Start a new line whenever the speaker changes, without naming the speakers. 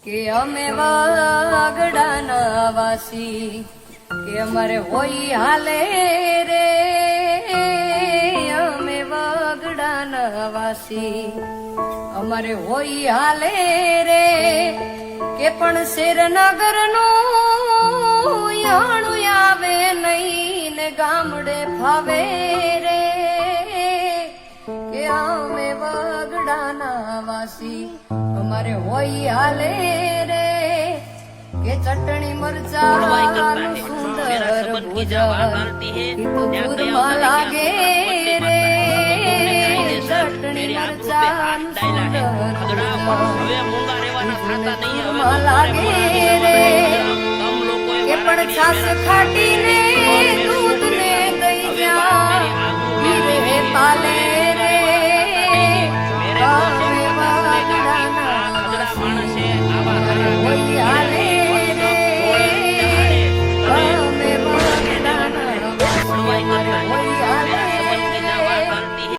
કે અમે વાગડાના વાસી કે અમારે હોય હાલે રે અમે વાગડાના વાસી અમારે હોય હાલે રે કે પણ શેરનગરનું યાણું આવે નહીં ને ગામડે ફાવે રે કે અમે વાગડાના વાસી અમારે હોય હાલે રે કે ચટણી મરચાં સુંદર ભોજન દૂધમાં લાગે રે ચટણી મરચાં સુંદર દૂધમાં લાગે રે કે પણ છાસ ખાટીને દૂધને દઈ જા હીરે પાલે રે અમે વાગડાના વાસી હોય હાલે રે અમે વાગડાના વાસી